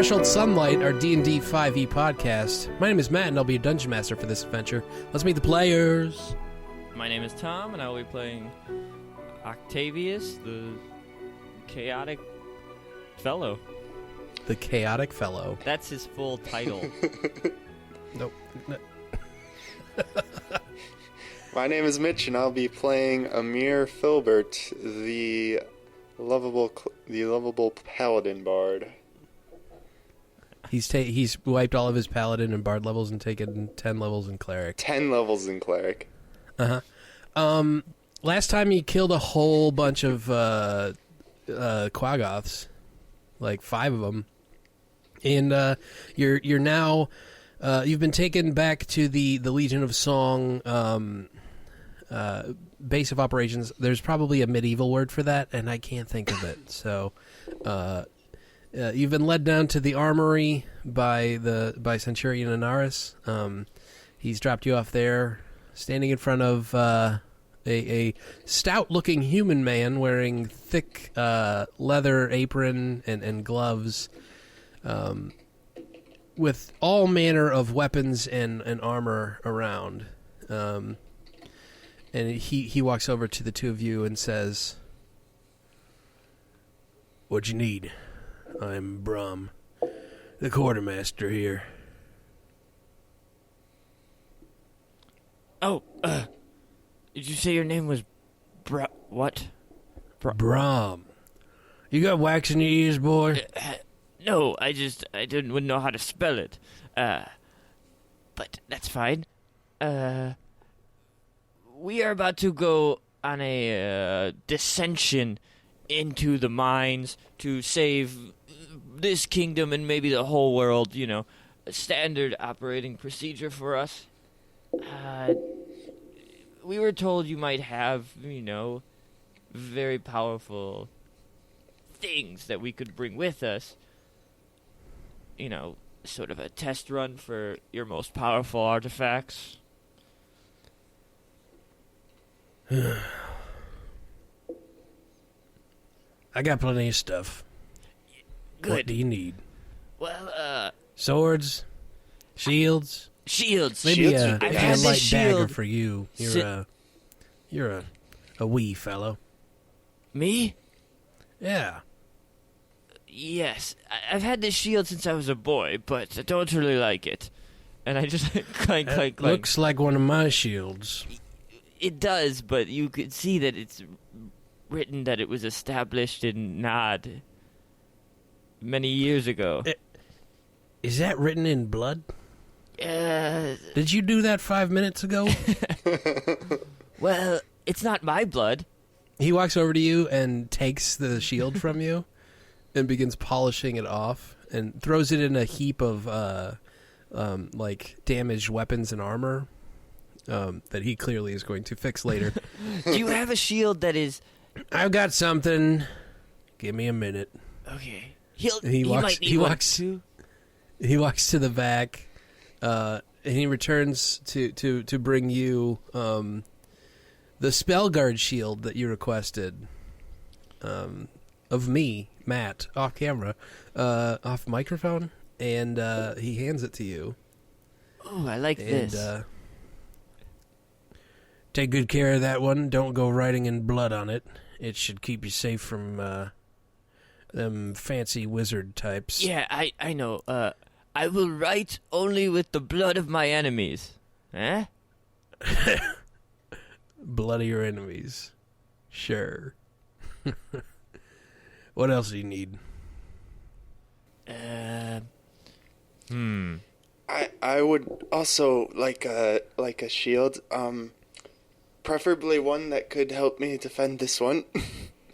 Threshold Sunlight, our D&D 5e podcast. My name is Matt, and I'll be a dungeon master for this adventure. Let's meet the players. My name is Tom, and I will be playing Octavius, the chaotic fellow. The chaotic fellow. That's his full title. Nope. No. My name is Mitch, and I'll be playing Amere Filbert, the lovable paladin bard. He's wiped all of his paladin and bard levels and taken 10 levels in cleric. 10 levels in cleric. Last time he killed a whole bunch of Quaggoths, like 5 of them, and you're now you've been taken back to the Legion of Song base of operations. There's probably a medieval word for that, and I can't think of it. So you've been led down to the armory by Centurion Inaris. He's dropped you off there, standing in front of a stout-looking human man wearing thick leather apron and gloves, with all manner of weapons and armor around. And he walks over to the two of you and says, "What you need? I'm Brom, the quartermaster here." Oh, did you say your name was what? Brom. You got wax in your ears, boy? No, wouldn't know how to spell it. But that's fine. We are about to go on a dissension into the mines to save this kingdom and maybe the whole world, you know. A standard operating procedure for us. We were told you might have, you know, very powerful things that we could bring with us. You know, sort of a test run for your most powerful artifacts. I got plenty of stuff. Good. What do you need? Well, swords, shields. Shields. Maybe I've a had light this dagger shield. for you. You're a wee fellow. Me? Yeah. Yes. I've had this shield since I was a boy, but I don't really like it. And I just clank, clank, clank. Looks like one of my shields. It does, but you could see that it's written that it was established in Nod many years ago. Is that written in blood? Did you do that 5 minutes ago? Well, it's not my blood. He walks over to you and takes the shield from you and begins polishing it off and throws it in a heap of like damaged weapons and armor that he clearly is going to fix later. Do you have a shield that is... I've got something. Give me a minute. Okay. He walks to the back, and he returns to bring you the spell guard shield that you requested of me, Matt, off camera, off microphone, and he hands it to you. Oh, I like this. Take good care of that one. Don't go writing in blood on it. It should keep you safe from them fancy wizard types. Yeah, I know. I will write only with the blood of my enemies. Eh? Blood of your enemies. Sure. What else do you need? I would also like a shield. Preferably one that could help me defend this one.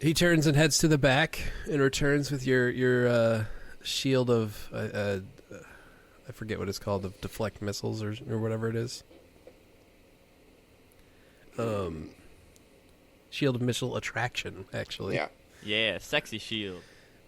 He turns and heads to the back and returns with your shield of I forget what it's called, of deflect missiles or whatever it is. Shield of missile attraction, actually. Yeah. Yeah, sexy shield.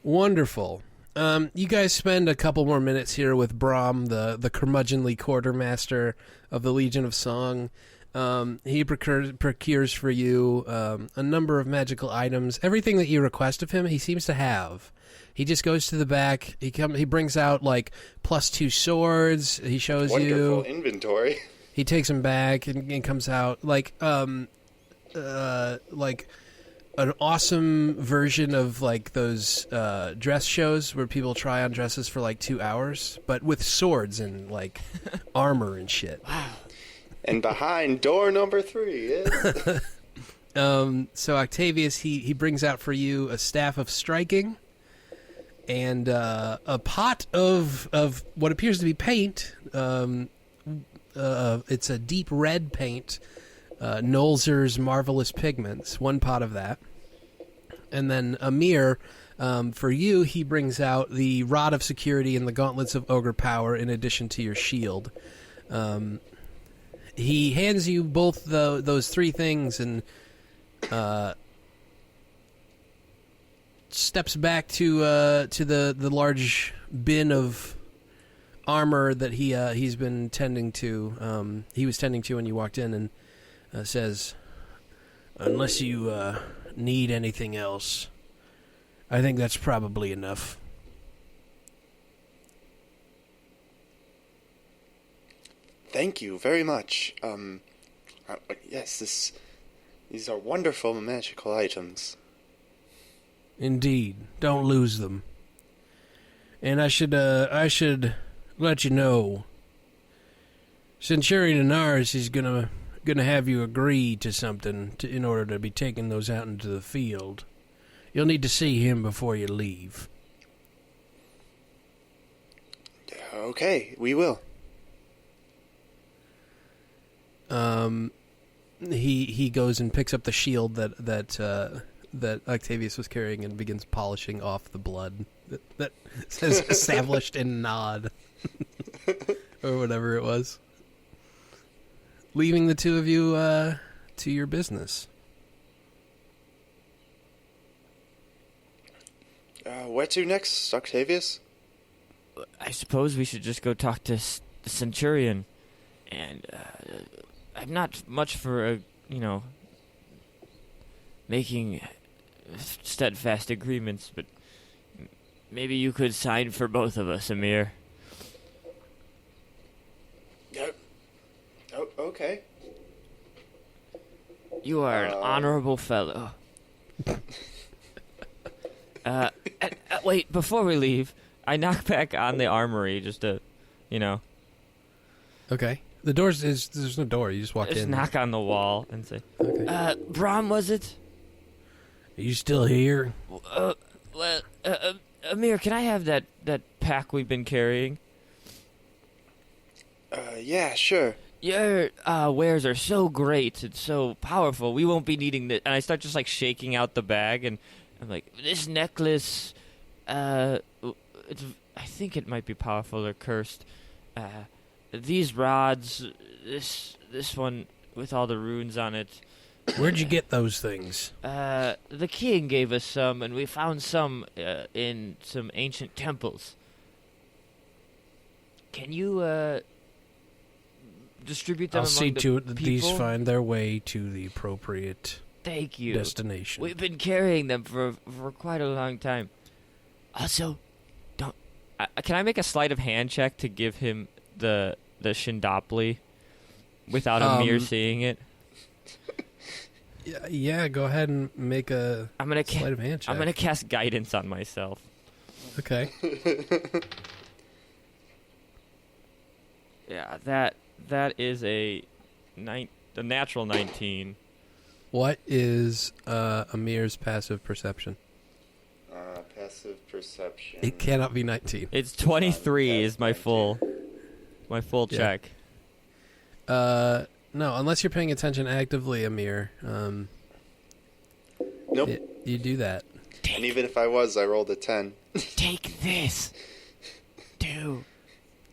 Wonderful. You guys spend a couple more minutes here with Brom, the curmudgeonly quartermaster of the Legion of Song. He procures for you a number of magical items. Everything that you request of him, he seems to have. He just goes to the back. He brings out like +2 swords. He shows you wonderful inventory. He takes them back and comes out like an awesome version of like those dress shows where people try on dresses for like 2 hours, but with swords and like armor and shit. Wow. And behind door number 3 is... So Octavius, he brings out for you a staff of striking and a pot of what appears to be paint. It's a deep red paint, Nolzur's Marvelous Pigments, 1 pot of that. And then Amere, for you, he brings out the Rod of Security and the Gauntlets of Ogre Power in addition to your shield. He hands you both those 3 things and steps back to the large bin of armor that he's been tending to. He was tending to when you walked in, and says, "Unless you need anything else, I think that's probably enough." Thank you very much. Yes, these are wonderful magical items. Indeed, don't lose them. And I should let you know, Centurion Inaris is gonna have you agree to something in order to be taking those out into the field. You'll need to see him before you leave. Okay, we will. He goes and picks up the shield that Octavius was carrying and begins polishing off the blood that says "established in Nod" or whatever it was. Leaving the 2 of you to your business. Where to next, Octavius? I suppose we should just go talk to the Centurion. And I'm not much for, making steadfast agreements, but maybe you could sign for both of us, Amere. Oh, okay. You are an honorable fellow. Wait, before we leave, I knock back on the armory just to, Okay. The doors there's no door. You just walk just in. knock on the wall and say, Okay. Brom, was it? Are you still here? Amere, can I have that pack we've been carrying? Yeah, sure. Your wares are so great and so powerful. We won't be needing this. And I start just like shaking out the bag, and I'm like, this necklace, I think it might be powerful or cursed. These rods, this one with all the runes on it. Where'd you get those things? The king gave us some, and we found some in some ancient temples. Can you distribute them I'll among see the to it that these people? find their way to the appropriate Thank you. destination. We've been carrying them for quite a long time. Also, can I make a sleight of hand check to give him the Shindopli without Amere seeing it? Yeah, go ahead and make a sleight of hand check. I'm gonna cast guidance on myself. Okay. Yeah, that is a natural 19. What is Amir's passive perception? Passive perception. It cannot be 19. It's 23 is my full Yeah. check. No, unless you're paying attention actively, Amere. Nope. You do that. And even if I was, I rolled a 10. Take this. Dude,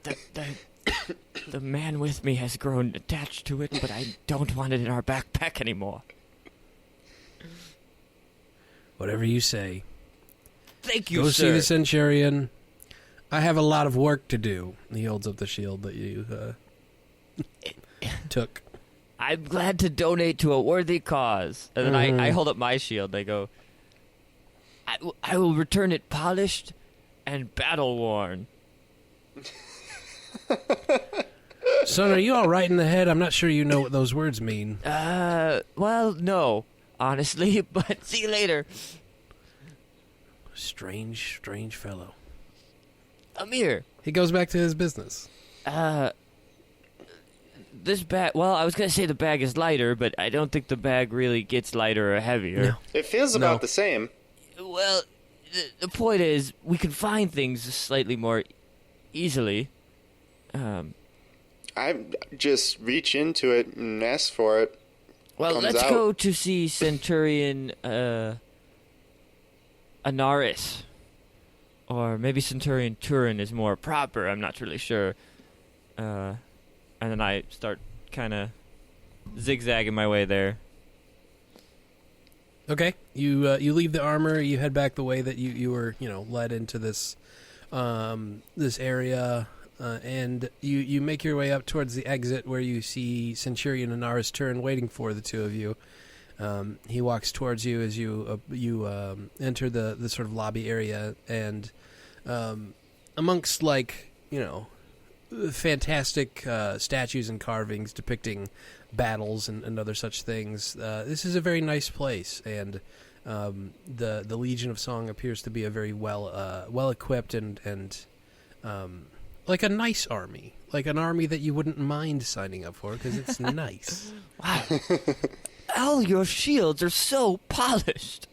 the man with me has grown attached to it, but I don't want it in our backpack anymore. Whatever you say. Thank you, Go sir. see the Centurion. I have a lot of work to do. He holds up the shield that you took. I'm glad to donate to a worthy cause. And then I hold up my shield. I go, I will return it polished and battle-worn. Son, are you all right in the head? I'm not sure you know what those words mean. Well, no, honestly, but see you later. Strange fellow. Amere. He goes back to his business. This bag, well, I was going to say the bag is lighter, but I don't think the bag really gets lighter or heavier. No. It feels about the same. Well, the point is, we can find things slightly more easily. I just reach into it and ask for it. Well, let's go to see Centurion Anaris. Or maybe Centurion Turin is more proper, I'm not really sure. And then I start kind of zigzagging my way there. Okay, you leave the armor. You head back the way that you were led into this this area, and you make your way up towards the exit where you see Centurion Anaris Turin waiting for the two of you. He walks towards you as you enter the sort of lobby area, and amongst fantastic statues and carvings depicting battles and other such things. This is a very nice place, and the Legion of Song appears to be a very well equipped and like a nice army, like an army that you wouldn't mind signing up for because it's nice. Wow, all your shields are so polished.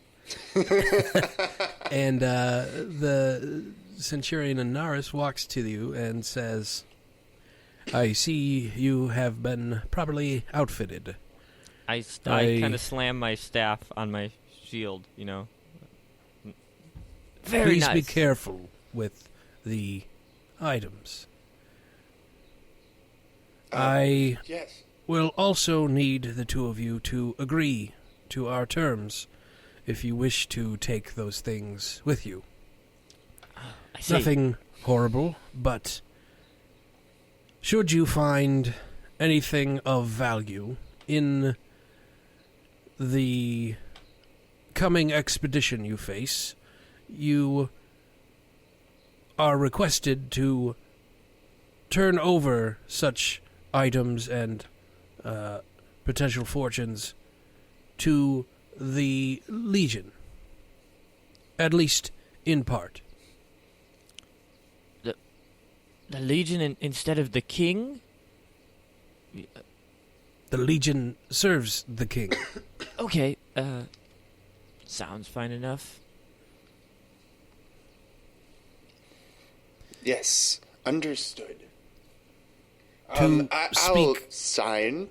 And the Centurion Anaris walks to you and says, I see you have been properly outfitted. I kind of slam my staff on my shield, Very Please nice. be careful with the items. I Yes. will also need the two of you to agree to our terms if you wish to take those things with you. I see. Nothing horrible, but should you find anything of value in the coming expedition you face, you are requested to turn over such items and potential fortunes to the Legion, at least in part. The Legion instead of the King? The Legion serves the king. Okay, sounds fine enough. Yes. Understood. To I'll speak- sign.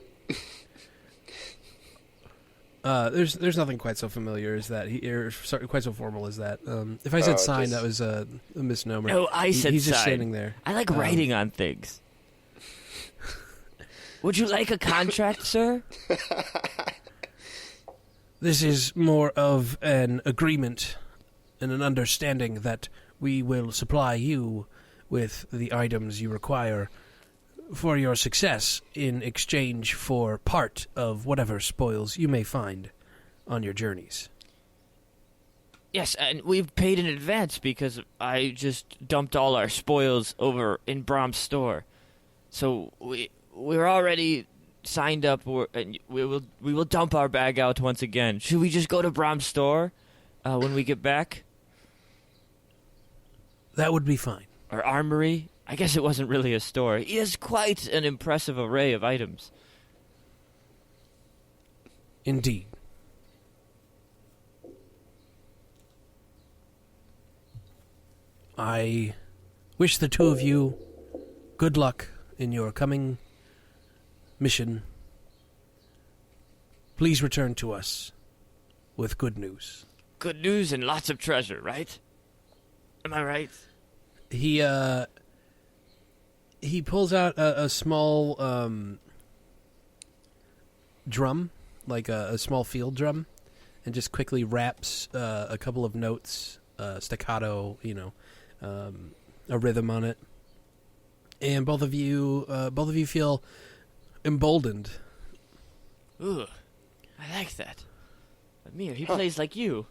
There's nothing quite so familiar as that. Quite so formal as that. If I said sign, that was a misnomer. No, I said he's just sign. standing there. I like writing on things. Would you like a contract, sir? This is more of an agreement and an understanding that we will supply you with the items you require for your success in exchange for part of whatever spoils you may find on your journeys. Yes, and we've paid in advance because I just dumped all our spoils over in Brahm's store. So we're already signed up, and we will dump our bag out once again. Should we just go to Brahm's store when we get back? That would be fine. Or armory? I guess it wasn't really a store. He has quite an impressive array of items. Indeed. I wish the two of you good luck in your coming mission. Please return to us with good news. Good news and lots of treasure, right? Am I right? He pulls out a small drum, like a small field drum, and just quickly raps a couple of notes, staccato, a rhythm on it. And both of you feel emboldened Ooh, I like that. Amere, he plays like you.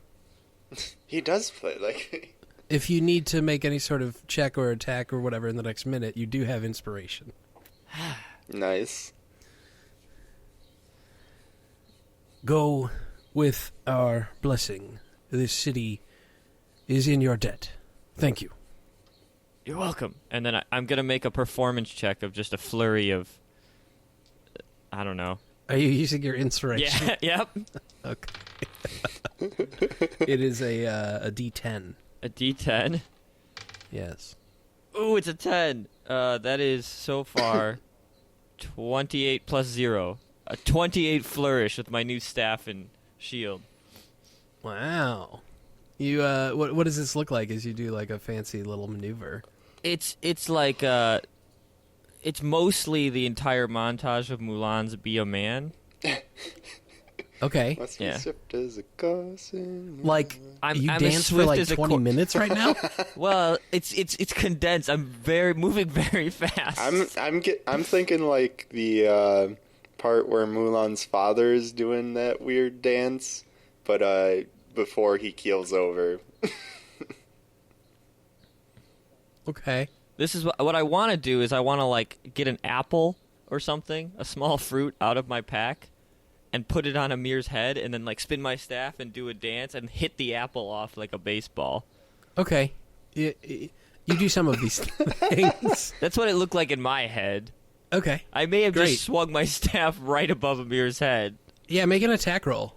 He does play like. If you need to make any sort of check or attack or whatever in the next minute, you do have inspiration. Nice. Go with our blessing. This city is in your debt. Thank you. You're welcome. And then I'm going to make a performance check of just a flurry of, I don't know. Are you using your inspiration? Yeah, yep. Okay. It is a D10. A D10. Yes. Ooh, it's a 10. That is so far 28 plus 0. A 28 flourish with my new staff and shield. Wow. You what does this look like as you do like a fancy little maneuver? It's like it's mostly the entire montage of Mulan's Be a Man. Okay. Must be Yeah. swift as a cousin. Like I'm you as dance for swift like as a 20 minutes right now? Well, it's condensed. I'm moving very fast. I'm thinking like the part where Mulan's father is doing that weird dance, but before he keels over. Okay. This is what I want to do is I want to like get an apple or something, a small fruit out of my pack, and put it on Amir's head, and then like spin my staff and do a dance and hit the apple off like a baseball. Okay. You do some of these things. That's what it looked like in my head. Okay. I may have Great. just swung my staff right above Amir's head. Yeah, make an attack roll.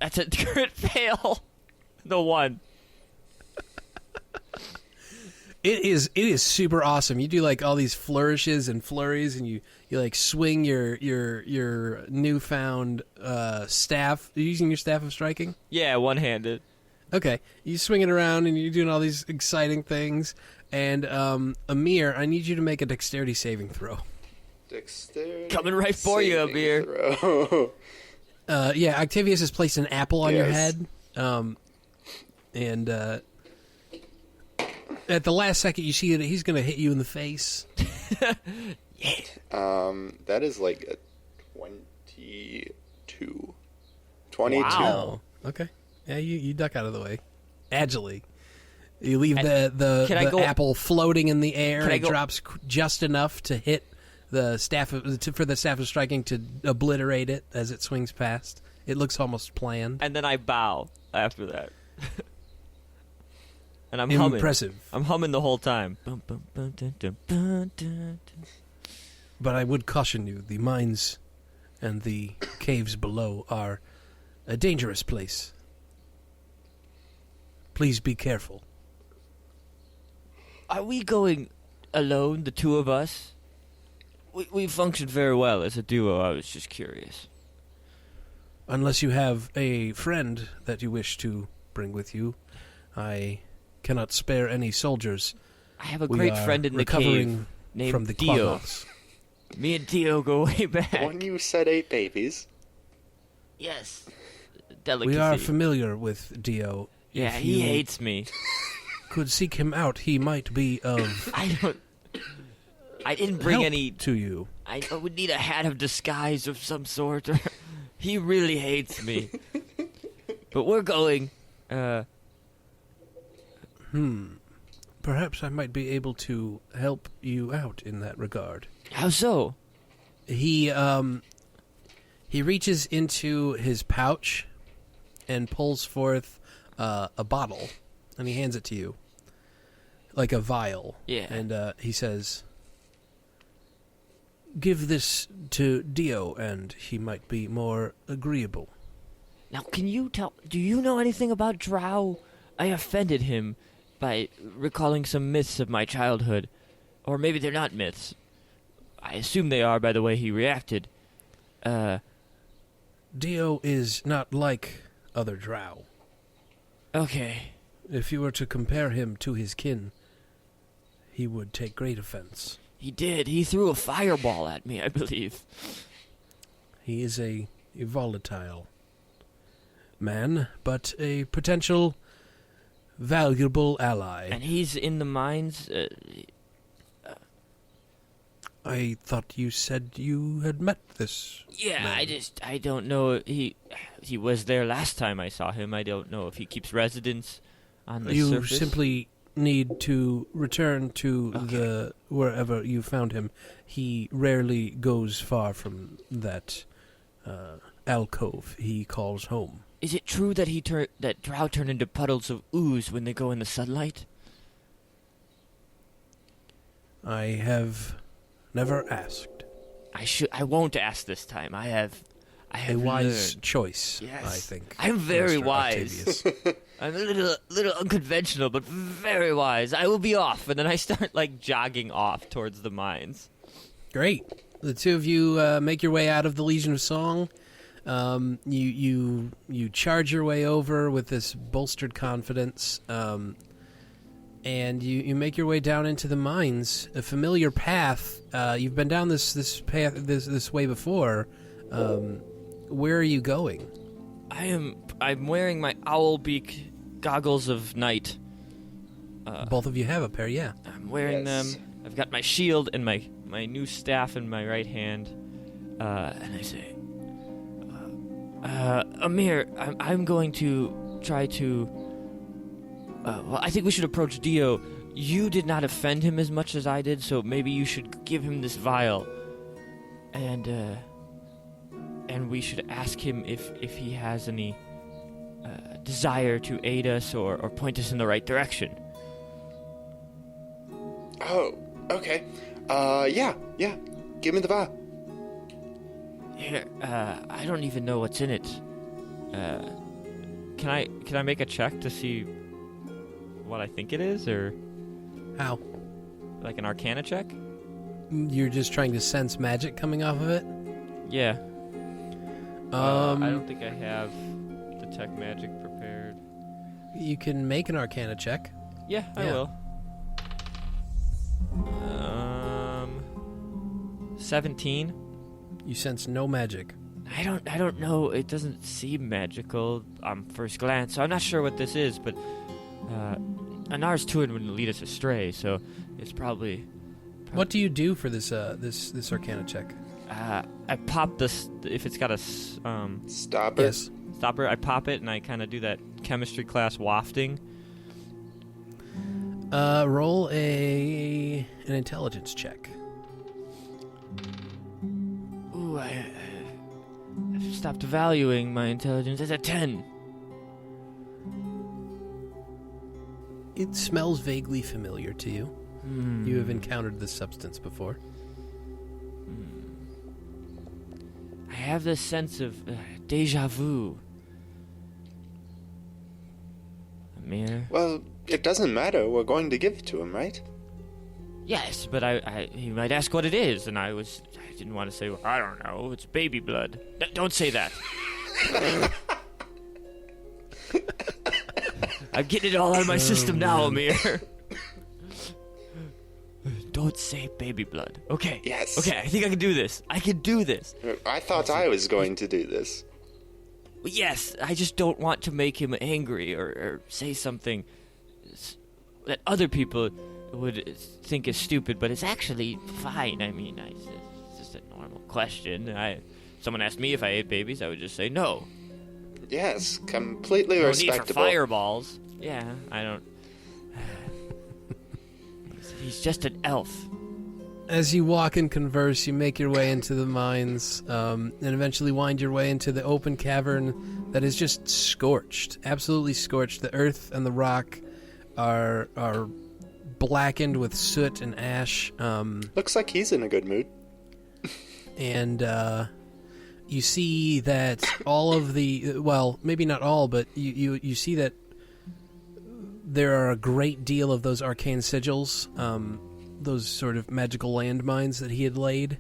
That's a crit fail. The one. It is super awesome. You do like all these flourishes and flurries, and you like swing your newfound staff. Are you using your staff of striking? Yeah, one-handed. Okay, you swing it around, and you're doing all these exciting things. And Amere, I need you to make a dexterity saving throw. Dexterity. Coming right for you, saving Amere. throw. Yeah, Octavius has placed an apple on your Yes. head, and at the last second, you see that he's going to hit you in the face. That is like a 22. 22. Wow. Okay. Yeah, you duck out of the way. Agilely. You leave Can the I go- apple floating in the air, Can I and it go- drops just enough to hit the staff for the staff of striking to obliterate it as it swings past. It looks almost planned. And then I bow after that. And I'm humming. Impressive. I'm humming the whole time. Bum, bum, bum, dun, dun, bum, dun, dun. But I would caution you, the mines and the caves below are a dangerous place. Please be careful. Are we going alone, the two of us? We functioned very well as a duo. I was just curious. Unless you have a friend that you wish to bring with you, I cannot spare any soldiers. I have a We great are friend in the recovering cave named from the Dio. Quagos. Me and Dio go way back. When you said 8 babies. Yes. Delicacy. We are familiar with Dio. Yeah, If he you hates me. could seek him out, he might be of I didn't bring help any. to you. I would need a hat of disguise of some sort. Or he really hates me. But we're going. Perhaps I might be able to help you out in that regard. How so? He reaches into his pouch and pulls forth a bottle, and he hands it to you, like a vial. Yeah. And he says, "Give this to Dio, and he might be more agreeable." Now, can you tell? Do you know anything about Drow? I offended him by recalling some myths of my childhood, or maybe they're not myths. I assume they are by the way he reacted. Dio is not like other Drow. Okay. If you were to compare him to his kin, he would take great offense. He did. He threw a fireball at me, I believe. He is a volatile man, but a potential valuable ally. And he's in the mines. I thought you said you had met this. Yeah, man. I don't know. He was there last time I saw him. I don't know if he keeps residence on the You surface. simply need to return to Okay. the wherever you found him. He rarely goes far from that alcove he calls home. Is it true that that drow turn into puddles of ooze when they go in the sunlight? I have never asked. I won't ask this time. I have A wise learned. choice, Yes. I think. I'm very Mr. wise. Octavius. I'm a little unconventional, but very wise. I will be off, and then I start like jogging off towards the mines. Great. The two of you make your way out of the Legion of Song. You charge your way over with this bolstered confidence, and you make your way down into the mines. A familiar path. You've been down this path this way before. Where are you going? I'm wearing my owl beak goggles of night. Both of you have a pair, yeah. I'm wearing Yes. them. I've got my shield and my new staff in my right hand. And I say, Amere, I'm going to try to. Well, I think we should approach Dio. You did not offend him as much as I did, so maybe you should give him this vial. And we should ask him if he has any desire to aid us or point us in the right direction. Oh, okay. Yeah. Give me the vial. Here, I don't even know what's in it. Can I make a check to see what I think it is, or How? like an Arcana check? You're just trying to sense magic coming off of it? Yeah. I don't think I have detect magic prepared. You can make an Arcana check. Yeah, I Yeah. will. 17. You sense no magic. I don't know. It doesn't seem magical on first glance, so I'm not sure what this is. But Anar's Tuin wouldn't lead us astray, so it's probably. What do you do for this this Arcana check? I pop this if it's got a Stop it. Yes. stopper. I pop it and I kind of do that chemistry class wafting. Roll an intelligence check. Ooh, I've stopped valuing my intelligence. It's a 10. It smells vaguely familiar to you. You have encountered this substance before. I have this sense of deja vu. Amere? Well, it doesn't matter. We're going to give it to him, right? Yes, but he might ask what it is, and I didn't want to say, well, I don't know, it's baby blood. Don't say that. I'm getting it all out of my system now, Amere. Don't say baby blood. Okay. Yes. Okay, I think I can do this. I can do this. I thought I was going to do this. Yes, I just don't want to make him angry or say something that other people would think is stupid, but it's actually fine. I mean, it's just a normal question. Someone asked me if I ate babies, I would just say no. Yes, completely No need for respectable. fireballs. Yeah, I don't. He's just an elf. As you walk and converse, you make your way into the mines, and eventually wind your way into the open cavern that is just scorched, absolutely scorched. The earth and the rock are blackened with soot and ash. Looks like he's in a good mood. And you see that all of the, well, maybe not all, but you see that there are a great deal of those arcane sigils, those sort of magical landmines that he had laid.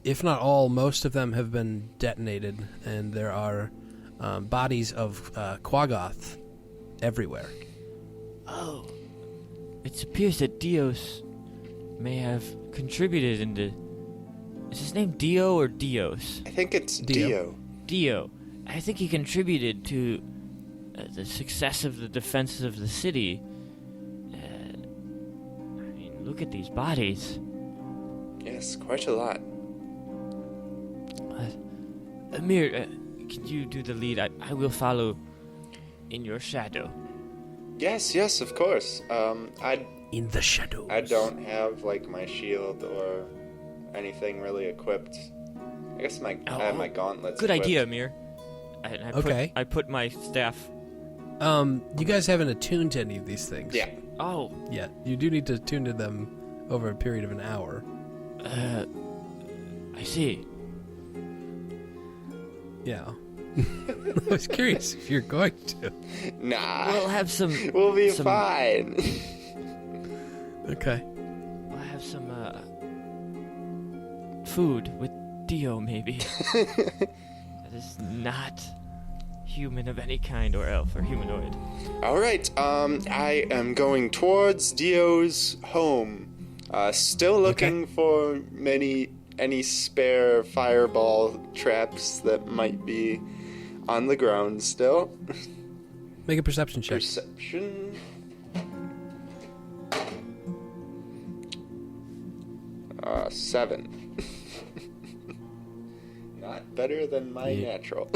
If not all, most of them have been detonated, and there are bodies of Quaggoth everywhere. Oh. It appears that Dios may have contributed into... Is his name Dio or Dios? I think it's Dio. Dio. Dio. I think he contributed to the success of the defenses of the city. I mean, look at these bodies. Yes, quite a lot. Amere, can you do the lead? I will follow in your shadow. Yes, of course. In the shadows. I don't have like my shield or anything really equipped. I guess I have my gauntlets. Good equipped. idea, Amere. Okay. I put my staff. You guys haven't attuned to any of these things. Yeah. Oh. Yeah, you do need to attune to them over a period of an hour. I see. Yeah. I was curious if you're going to. Nah. We'll have some. We'll be fine. Okay. We'll have some food with Dio, maybe. That is not human of any kind, or elf, or humanoid. All right. I am going towards Dio's home. Still looking for any spare fireball traps that might be on the ground still. Make a perception check. Perception. 7. Not better than my natural.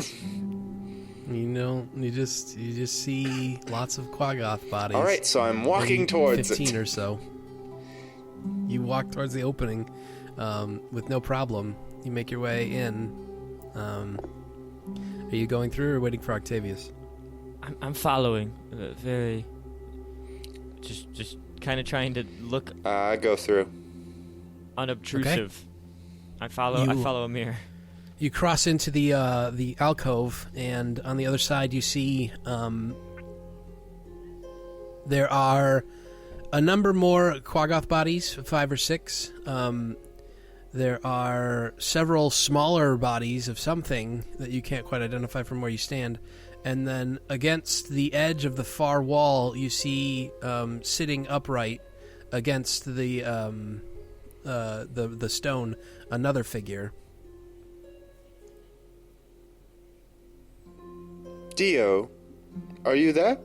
You just see lots of Quaggoth bodies. All right, so I'm walking Maybe towards 15 it. or so. You walk towards the opening with no problem. You make your way in. Are you going through or waiting for Octavius? I'm following. Very. Just kind of trying to look Go through. unobtrusive. I follow Amere. You cross into the alcove, and on the other side you see there are a number more Quaggoth bodies, 5 or 6. There are several smaller bodies of something that you can't quite identify from where you stand. And then against the edge of the far wall, you see sitting upright against the stone another figure. Dio, are you there?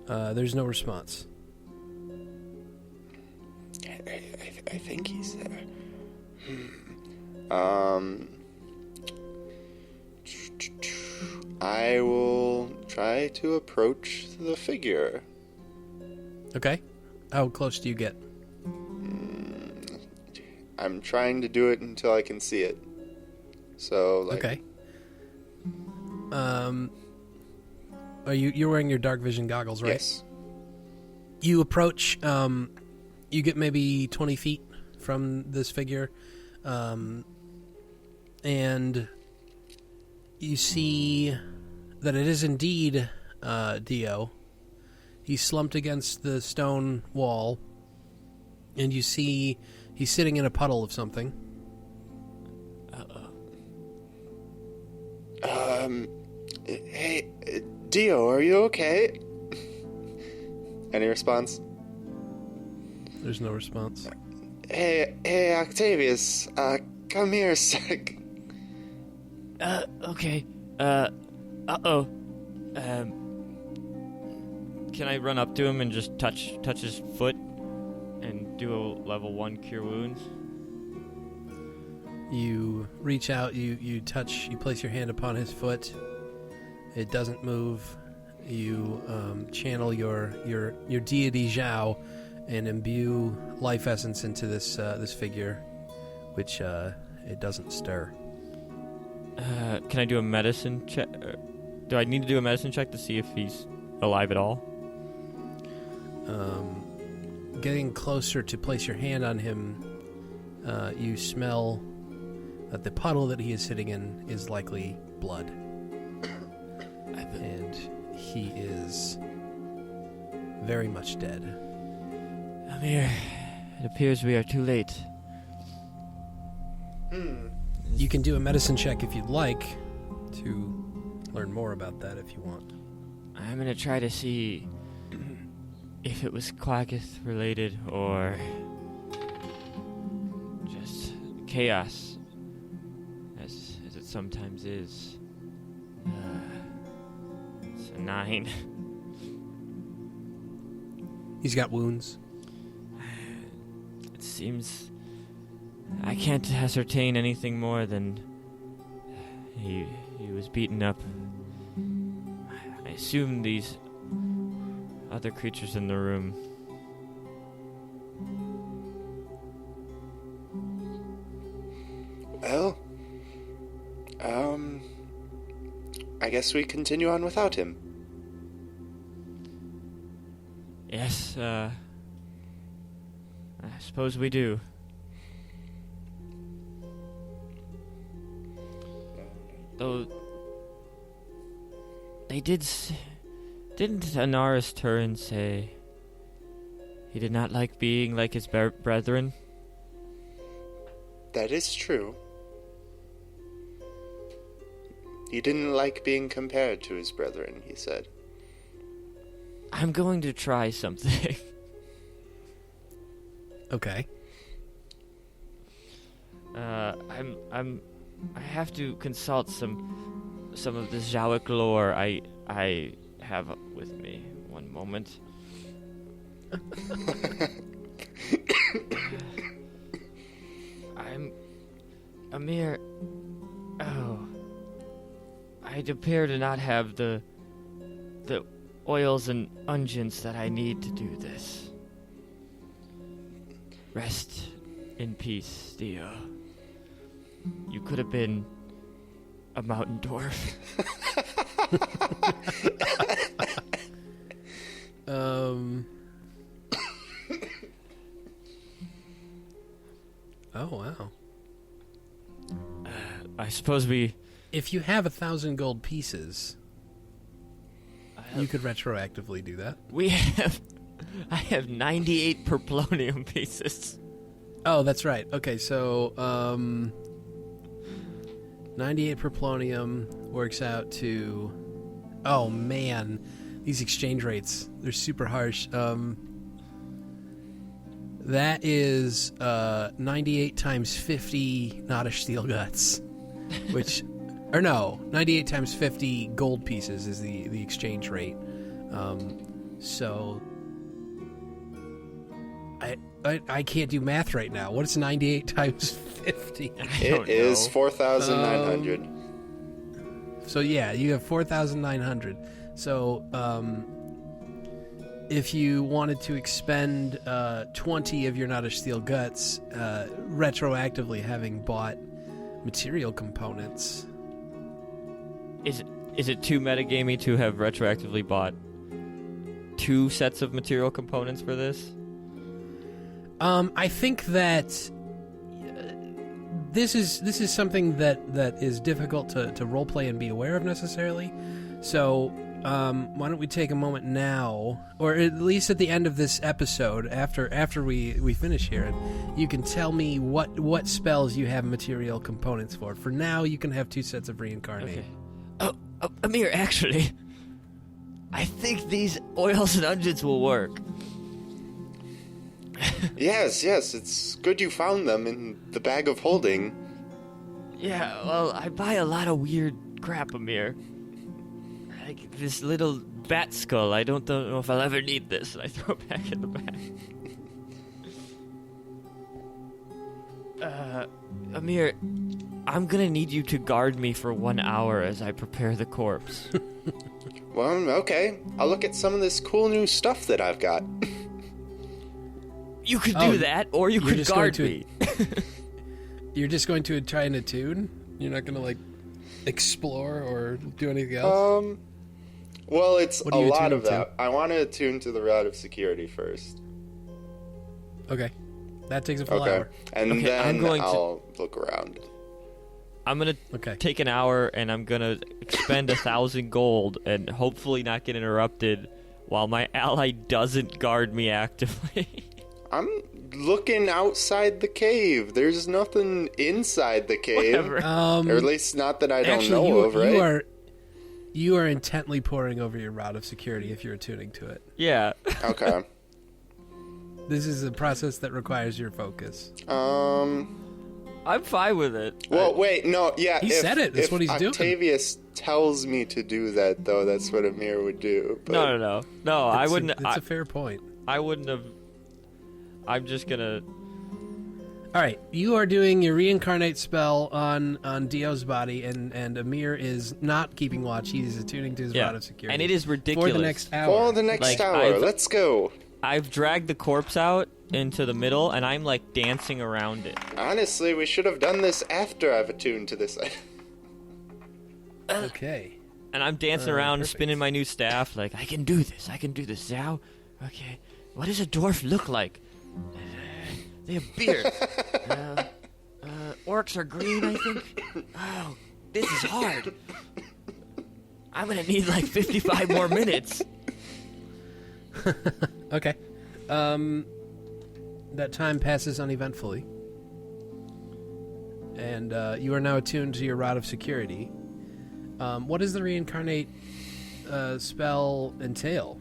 There's no response. I think he's there. I will try to approach the figure. Okay. How close do you get? I'm trying to do it until I can see it. So, like... Okay. Are you're wearing your dark vision goggles, right? Yes. You approach, you get maybe 20 feet from this figure, and you see that it is indeed Dio. He's slumped against the stone wall, and you see he's sitting in a puddle of something. Hey, Dio, are you okay? Any response? There's no response. Hey, Octavius, come here a sec. Okay. Can I run up to him and just touch his foot and do a level 1 cure wounds? You reach out, you touch, you place your hand upon his foot. It doesn't move. You channel your deity Zhao and imbue life essence into this figure, which it doesn't stir. Can I do a medicine check? Do I need to do a medicine check to see if he's alive at all? Getting closer to place your hand on him, you smell that the puddle that he is sitting in is likely blood. And he is very much dead. Amere, it appears we are too late. You can do a medicine check if you'd like to learn more about that if you want. I'm gonna try to see if it was Quaggoth related or just chaos, as it sometimes is. It's a 9. He's got wounds. seems I can't ascertain anything more than he was beaten up. I assume these other creatures in the room. Well, I guess we continue on without him. Yes, I suppose we do. Though they didn't Anaris Turin say he did not like being like his brethren? That is true. He didn't like being compared to his brethren, he said. I'm going to try something. Okay. I have to consult some of the Jawic lore I have with me. One moment. Amere. Oh. I appear to not have the oils and unguents that I need to do this. Rest in peace, Theo. You could have been a mountain dwarf. Oh, wow. I suppose If you have 1,000 gold pieces, you could retroactively do that. I have 98 perplonium pieces. Oh, that's right. Okay, so 98 perplonium works out to... Oh, man. These exchange rates, they're super harsh. That is 98 times 50 Nottish steel guts, which... Or no, 98 times 50 gold pieces is the exchange rate. So... I can't do math right now. What is 98 times 50? It is 4,900. So yeah, you have 4,900. So if you wanted to expend 20 of your Nottish steel guts, retroactively having bought material components. Is it too metagamey to have retroactively bought 2 sets of material components for this? I think that this is something that is difficult to roleplay and be aware of necessarily. So why don't we take a moment now, or at least at the end of this episode, after we finish here, and you can tell me what spells you have material components for. For now, you can have 2 sets of reincarnate. Okay. Oh, Amere, actually, I think these oils and unguents will work. Yes, it's good you found them in the bag of holding. Yeah, well, I buy a lot of weird crap, Amere. Like this little bat skull, I don't know if I'll ever need this, and I throw it back in the bag. Amere, I'm gonna need you to guard me for 1 hour as I prepare the corpse. Well, okay. I'll look at some of this cool new stuff that I've got. You could do that, or you could guard me. You're just going to try and attune? You're not going to, like, explore or do anything else? Well, it's a lot of to? that. I want to attune to the Rod of Security first. Okay. That takes a full hour. And then I'll look around. I'm going to take an hour, and I'm going to expend 1,000 gold and hopefully not get interrupted while my ally doesn't guard me actively. I'm looking outside the cave. There's nothing inside the cave. Whatever. Or at least not that I don't actually, know of, right? You are intently poring over your Rod of Security if you're attuning to it. Yeah. Okay. This is a process that requires your focus. I'm fine with it. Well, wait, no, yeah. He said it. That's what he's doing. Octavius tells me to do that, though. That's what Amere would do. But... No, I wouldn't. That's a fair point. I wouldn't have. I'm just gonna All right, you are doing your reincarnate spell on Dio's body, and Amere is not keeping watch. He is attuning to his rod of security. And it is ridiculous. For the next hour. For the next Like, hour, let's go. I've dragged the corpse out into the middle, and I'm, like, dancing around it. Honestly, we should have done this after I've attuned to this. Okay. And I'm dancing around, perfect. spinning my new staff, like, I can do this, Zhao. Okay, what does a dwarf look like? They have beard. Orcs are green, I think. Oh, this is hard. I'm gonna need, like, 55 more minutes. Okay. That time passes uneventfully. And you are now attuned to your rod of security. What does the reincarnate spell entail?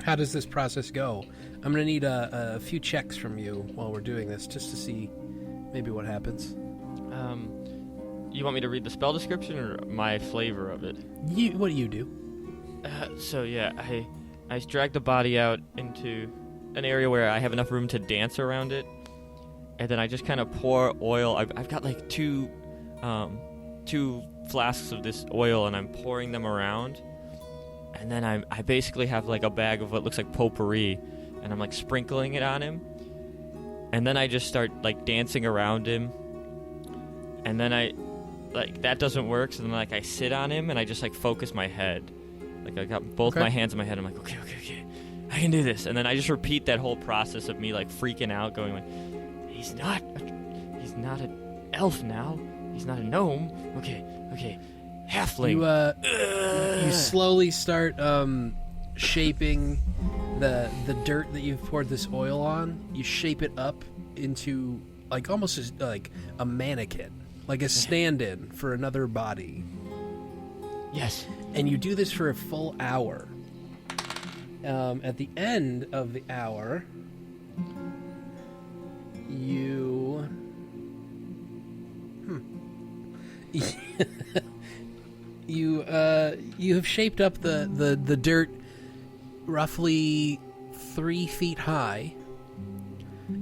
How does this process go? I'm going to need a few checks from you while we're doing this, just to see maybe what happens. You want me to read the spell description or my flavor of it? What do you do? So yeah, I drag the body out into an area where I have enough room to dance around it, and then I just kind of pour oil. I've got like two flasks of this oil, and I'm pouring them around, and then I basically have like a bag of what looks like potpourri, and I'm like sprinkling it on him, and then I just start like dancing around him, and then that doesn't work, so then like I sit on him and I just like focus my head. Like, I got both my hands on my head. I'm like, okay, I can do this. And then I just repeat that whole process of me, like, freaking out, going, like, he's not an elf now. He's not a gnome. Okay, halfling. You slowly start shaping the dirt that you've poured this oil on. You shape it up into, like, almost as, like, a mannequin. Like a stand-in for another body. Yes. And you do this for a full hour. At the end of the hour, you... you have shaped up the dirt roughly 3 feet high.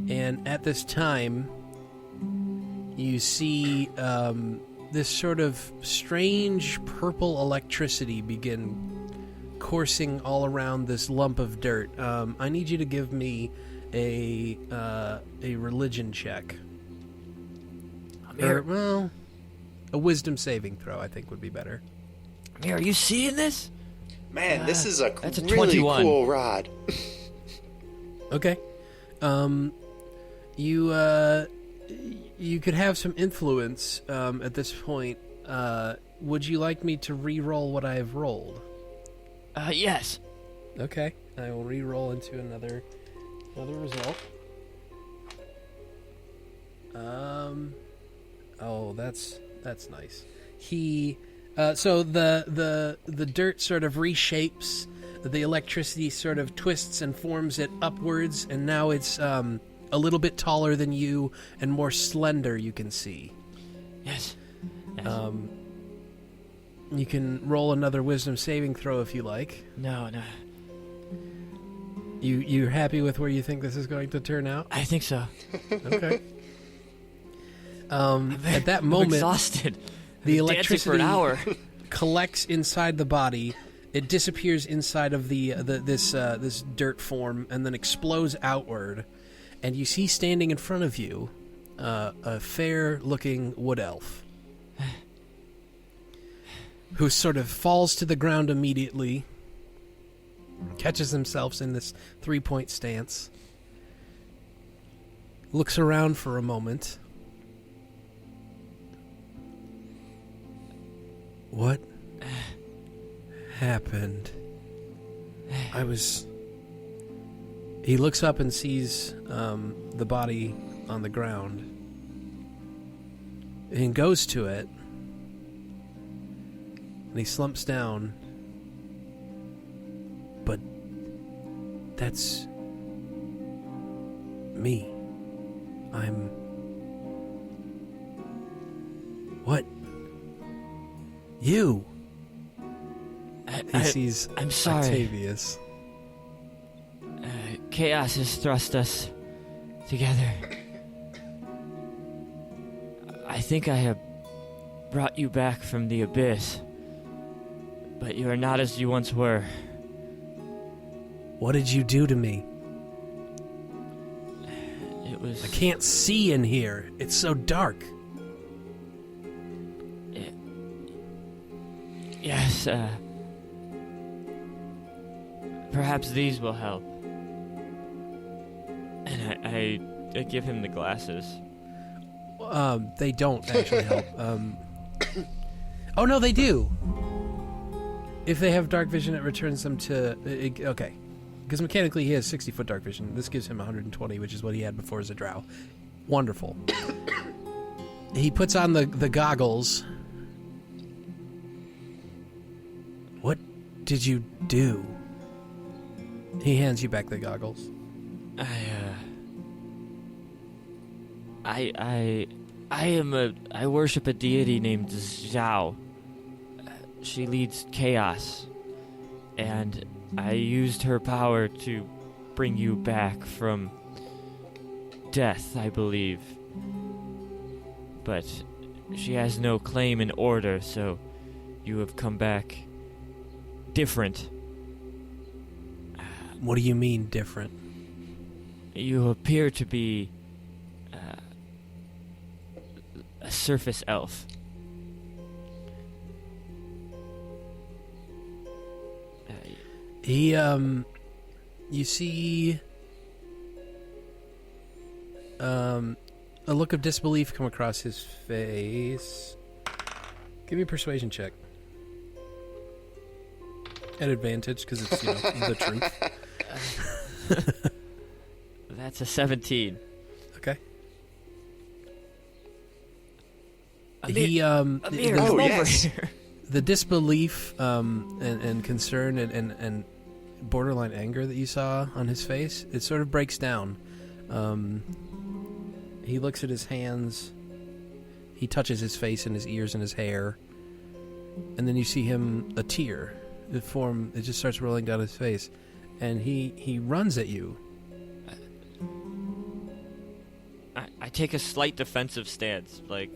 And at this time, you see... this sort of strange purple electricity begin coursing all around this lump of dirt. I need you to give me a religion check. Or, well, a wisdom saving throw, I think, would be better. Amere, are you seeing this? Man, this is a that's a really 21. cool rod. Okay. You could have some influence at this point. Would you like me to re-roll what I have rolled? Yes. Okay, I will re-roll into another result. Oh, that's nice. So the dirt sort of reshapes. The electricity sort of twists and forms it upwards, and now it's a little bit taller than you and more slender, you can see. Yes. You can roll another wisdom saving throw if you like. No. You're happy with where you think this is going to turn out? I think so. Okay. At that moment, I'm exhausted. the Dancing electricity for an hour. collects inside the body. It disappears inside of this dirt form and then explodes outward. And you see standing in front of you a fair-looking wood elf who sort of falls to the ground immediately, catches themselves in this 3-point stance, looks around for a moment. What happened? He looks up and sees the body on the ground and goes to it, and he slumps down. But that's me. What? You? He sees I'm sorry. Octavius. Chaos has thrust us together. I think I have brought you back from the abyss, but you are not as you once were. What did you do to me? It was... I can't see in here. It's so dark. Yes, perhaps these will help. And I give him the glasses. They don't actually help. Oh no, they do. If they have dark vision, it returns them to... okay. Because mechanically he has 60-foot dark vision. This gives him 120, which is what he had before as a drow. Wonderful. He puts on the goggles. What did you do? He hands you back the goggles. I worship a deity named Zhao. She leads chaos, and I used her power to bring you back from death, I believe. But she has no claim in order, so you have come back different. What do you mean, different? You appear to be a surface elf. He, you see, a look of disbelief come across his face. Give me a persuasion check. At advantage, because it's, the truth. That's a 17. Okay. Amere, Amere, come over yes. here. The disbelief and concern and borderline anger that you saw on his face, it sort of breaks down. He looks at his hands. He touches his face and his ears and his hair. And then you see a tear. It just starts rolling down his face. And he runs at you. I take a slight defensive stance, but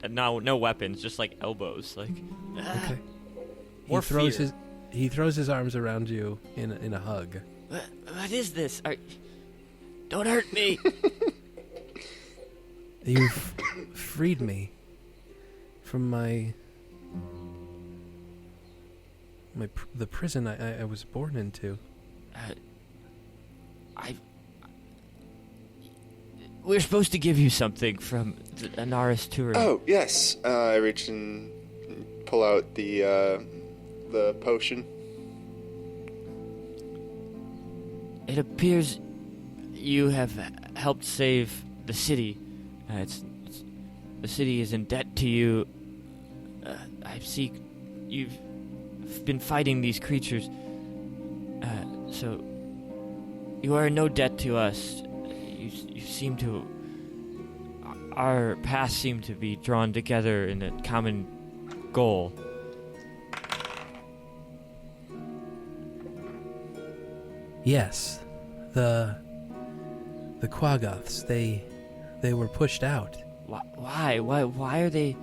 no weapons, just elbows, Okay. More fear. He throws his arms around you in a hug. What is this? Don't hurt me. You've freed me from the prison I was born into. We're supposed to give you something from the Anaris touring. Oh, yes. I reach and pull out the potion. It appears you have helped save the city. The city is in debt to you. I see you've been fighting these creatures. So you are in no debt to us. You seem to... Our paths seem to be drawn together in a common goal. Yes, the Quaggoths, they were pushed out. Why? Why are they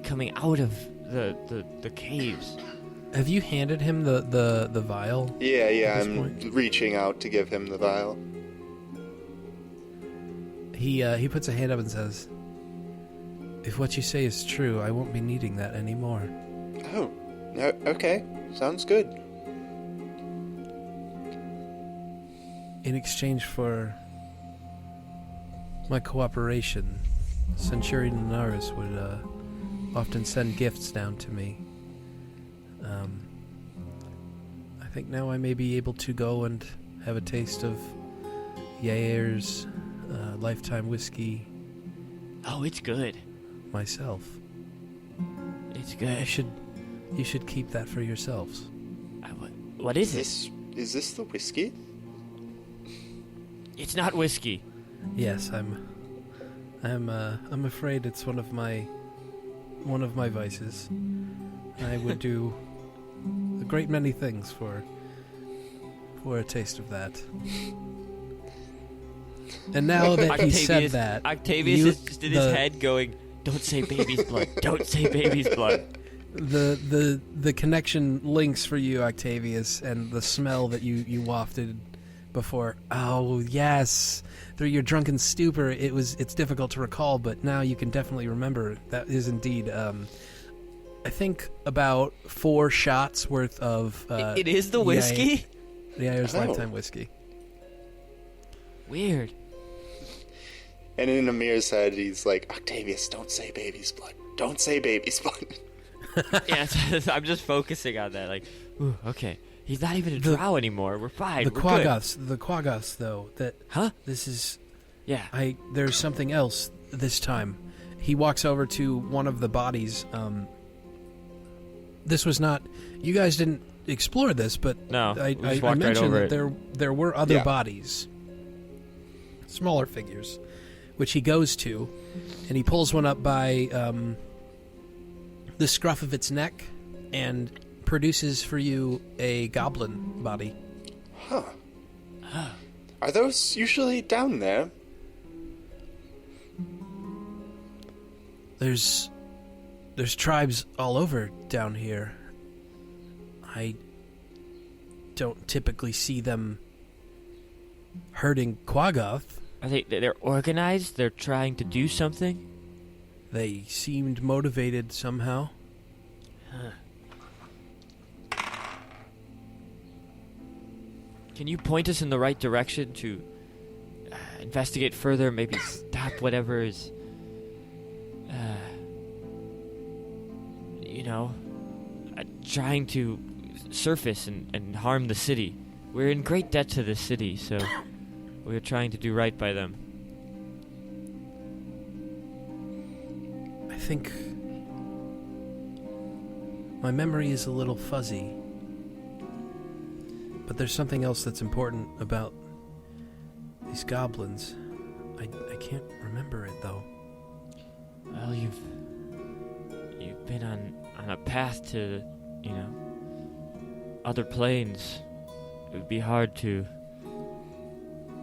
coming out of the caves? Have you handed him the vial? Yeah, I'm reaching out to give him the vial. He puts a hand up and says, "If what you say is true, I won't be needing that anymore." Oh, okay. Sounds good. In exchange for my cooperation, Centurion Anaris would often send gifts down to me. I think now I may be able to go and have a taste of Yair's lifetime whiskey. Oh, it's good. Myself. It's good. You should keep that for yourselves. What is it? Is this the whiskey? It's not whiskey. Yes, I'm afraid it's one of my vices. I would do a great many things for a taste of that. And now that he said Octavius, that, Octavius is just in his head going, "Don't say baby's blood. Don't say baby's blood." the connection links for you, Octavius, and the smell that you wafted before. Oh yes, through your drunken stupor, it's difficult to recall, but now you can definitely remember. That is indeed, I think about 4 shots worth of. It is the whiskey. The Ayer's Lifetime whiskey. Weird. And in Amir's head, he's like, Octavius, don't say baby's blood. Don't say baby's blood. Yeah, I'm just focusing on that. Like, ooh, okay, he's not even a drow anymore. We're fine. The We're Quaggoths, though. That huh? This is. Yeah. There's something else this time. He walks over to one of the bodies. This was not. You guys didn't explore this, but no, I mentioned right over that there were other bodies, smaller figures, which he goes to, and he pulls one up by the scruff of its neck, and produces for you a goblin body. Huh. Are those usually down there? There's tribes all over down here. I don't typically see them hurting Quaggoth. Are they're organized? They're trying to do something? They seemed motivated somehow. Can you point us in the right direction to investigate further? Maybe stop whatever is, trying to surface and harm the city. We're in great debt to the city, so we're trying to do right by them. I think my memory is a little fuzzy, but there's something else that's important about these goblins. I can't remember it, though. Well, you've been on a path to, other planes. It would be hard to...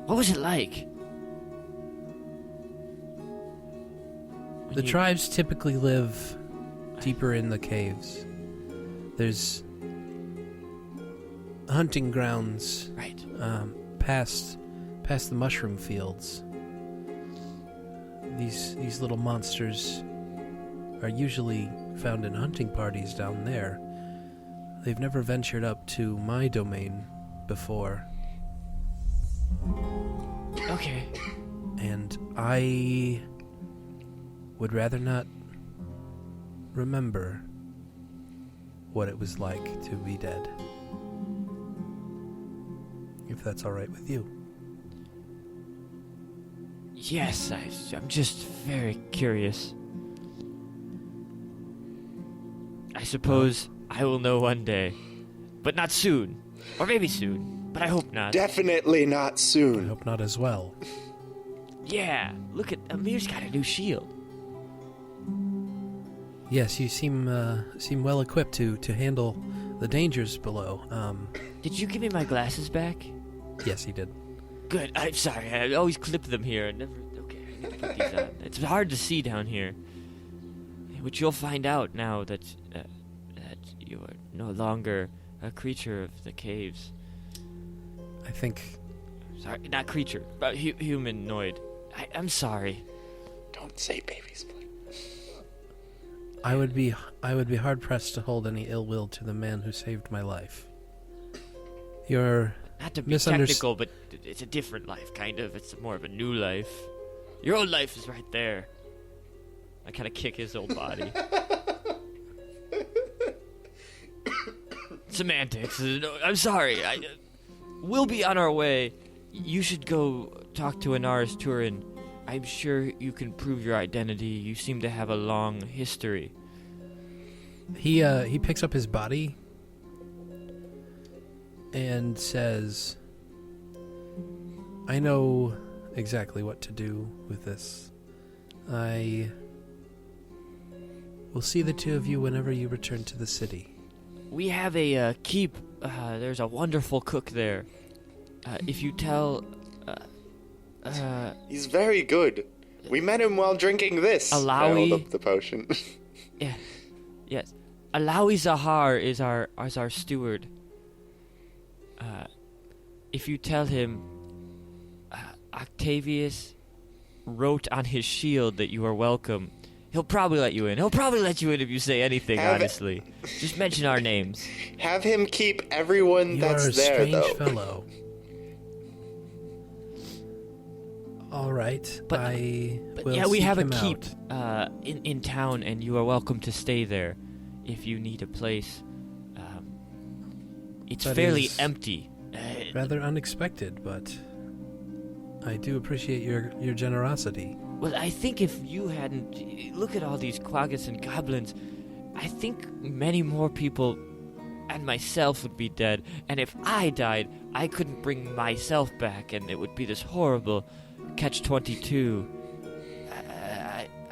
What was it like? The tribes typically live deeper in the caves. There's hunting grounds, right, past the mushroom fields. These little monsters are usually found in hunting parties down there. They've never ventured up to my domain before. Okay. And I would rather not remember what it was like to be dead. If that's all right with you. Yes, I'm just very curious. I suppose I will know one day. But not soon. Or maybe soon. But I hope not. Definitely not I soon. hope not as well. Yeah, look at Amir's got a new shield. Yes, you seem well equipped to handle the dangers below. Did you give me my glasses back? Yes, he did. Good. I'm sorry. I always clip them here. Okay, I need to put these on. It's hard to see down here. Which you'll find out now that you are no longer a creature of the caves. I think... Sorry, not creature, but humanoid. I'm sorry. Don't say baby's blood. I would be hard pressed to hold any ill will to the man who saved my life. You're Not to be technical, but it's a different life, kind of. It's more of a new life. Your old life is right there. I kind of kick his old body. Semantics. I'm sorry. We'll be on our way. You should go talk to Anaris Turin. I'm sure you can prove your identity. You seem to have a long history. He picks up his body and says, I know exactly what to do with this. I will see the two of you whenever you return to the city. We have a keep. There's a wonderful cook there. If you tell He's very good. We met him while drinking this. I hold up the potion. Yeah. Yes. Alawi Zahar is our steward. If you tell him Octavius wrote on his shield that you are welcome, he'll probably let you in. He'll probably let you in if you say anything, honestly. Just mention our names. Have him keep everyone that's there, though. You are a strange fellow. All right, But will yeah, we seek have a him keep out. in town, and you are welcome to stay there if you need a place. It's That fairly is empty. Rather unexpected, but I do appreciate your generosity. Well, I think if you hadn't... Look at all these quaggas and goblins. I think many more people and myself would be dead. And if I died, I couldn't bring myself back, and it would be this horrible catch-22.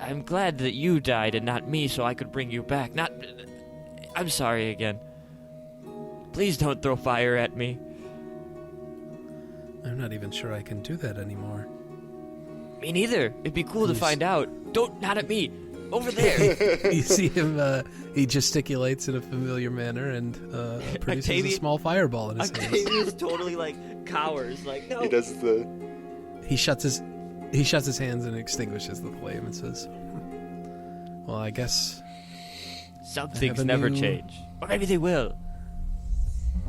I'm glad that you died and not me, so I could bring you back. I'm sorry again. Please don't throw fire at me. I'm not even sure I can do that anymore. Me neither. It'd be cool to find out. Not at me. Over there. You see him, he gesticulates in a familiar manner and produces a small fireball in his hands. Octavius totally, cowers. No. He does the... He shuts his hands and extinguishes the flame and says, well, I guess... Some things never change. Or maybe they will.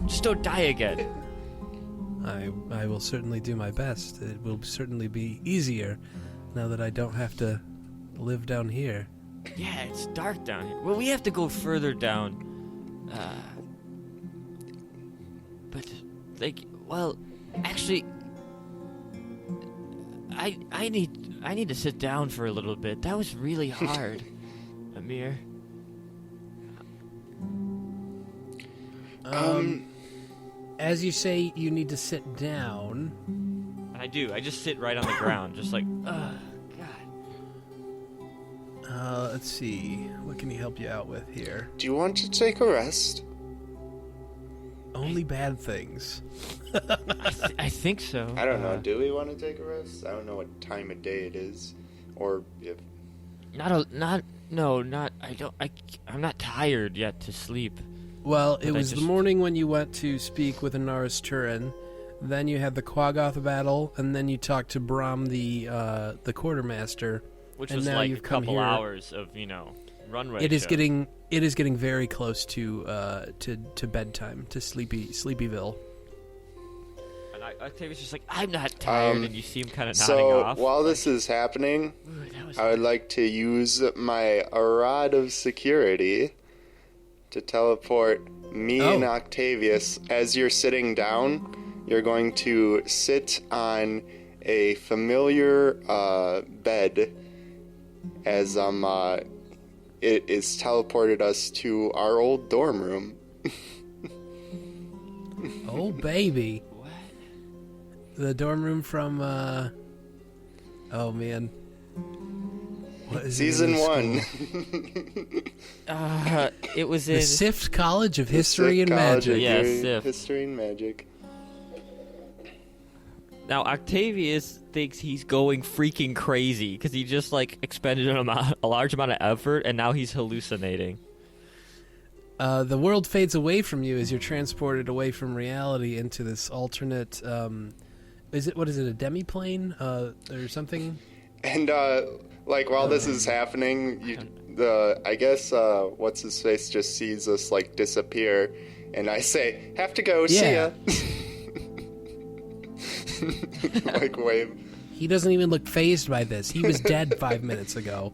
Just don't die again. I will certainly do my best. It will certainly be easier now that I don't have to live down here. Yeah, it's dark down here. Well, we have to go further down. Actually, I need to sit down for a little bit. That was really hard, Amere. As you say, you need to sit down. I do. I just sit right on the ground, just like, God. Let's see. What can he help you out with here? Do you want to take a rest? Only bad things. I think so. I don't know. Do we want to take a rest? I don't know what time of day it is, or if. I'm not tired yet to sleep. Well, it was the morning when you went to speak with Anaris Turin. Then you had the Quaggoth battle, and then you talked to Brahm, the quartermaster. Which and was now like you've a come couple here. hours of, runway. It is show. getting very close to bedtime, to Sleepyville. And Octavius just like, I'm not tired, and you see him kind of nodding So off. while this is happening, I would like to use my rod of security to teleport me and Octavius. As you're sitting down, you're going to sit on a familiar bed as it is teleported us to our old dorm room. Oh, baby. What? The dorm room from, oh, man. What is Season 1. It was The in... Sift College of History and Magic. Yeah, Sift. History and Magic. Now, Octavius thinks he's going freaking crazy because he just, expended a large amount of effort, and now he's hallucinating. The world fades away from you as you're transported away from reality into this alternate, what is it, a demi-plane, or something? And, while this is happening, I guess, what's-his-face just sees us, disappear, and I say, have to go, see ya. Wave. He doesn't even look fazed by this. He was dead 5 minutes ago.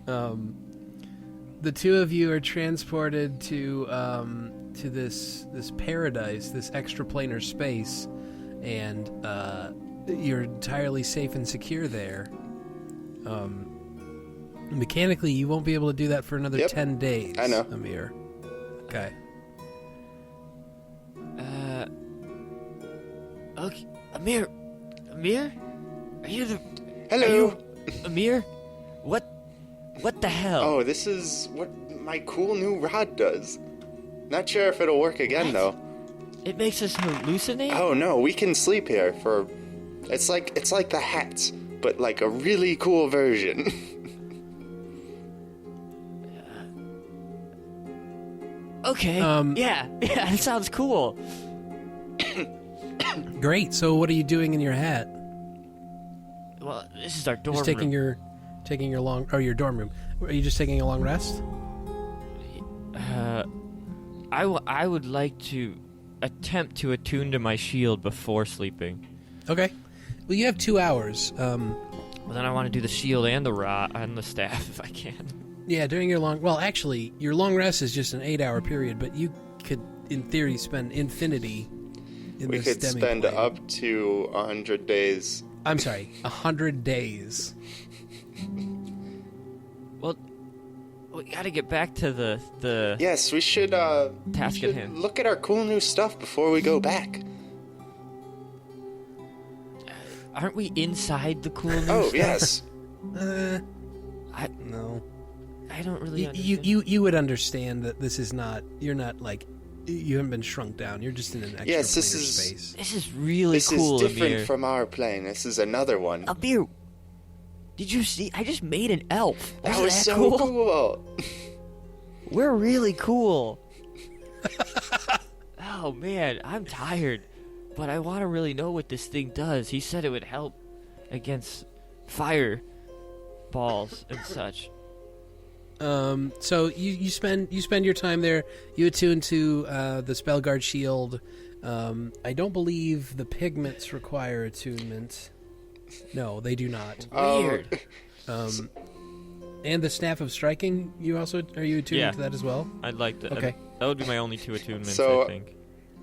The two of you are transported to this paradise, this extraplanar space, and you're entirely safe and secure there. Mechanically, you won't be able to do that for another 10 days. I know. Amere. Okay. Okay, Amere? Are you the... Hello. Are you Amere? What the hell? Oh, this is what my cool new rod does. Not sure if it'll work again, though. It makes us hallucinate? Oh, no, we can sleep here for It's like the hat, but like a really cool version. Okay. Yeah, that sounds cool. Great. So what are you doing in your hat? Well, this is our dorm Just taking your your dorm room. Are you just taking a long rest? I would like to attempt to attune to my shield before sleeping. Okay. Well, you have 2 hours. Well, then I want to do the shield and the rod and the staff if I can. Yeah, during your actually, your long rest is just an 8-hour period, but you could, in theory, spend infinity in We this could spend demi-plane. up to 100 days. I'm sorry, 100 days. Well, we gotta get back to the Yes, we should task at hand. look at our cool new stuff before we go back. Aren't we inside the cool new Oh, stuff? yes. No. I don't really You, understand. you would understand that this is not. You're not like. You haven't been shrunk down. You're just in an extra Yes, this planar is- space. This is really This cool, is different Amere. from our plane. This is another one. Amere, did you see? I just made an elf. That Wasn't was that so cool? cool. We're really cool. Oh man, I'm tired, but I want to really know what this thing does. He said it would help against fire balls and such. So you spend your time there. You attune to the Spellguard shield. I don't believe the pigments require attunement. No, they do not. Weird. And the staff of striking. Are you attuned Yeah. to that as well? I'd like to. Okay. That would be my only 2 attunements, So- I think.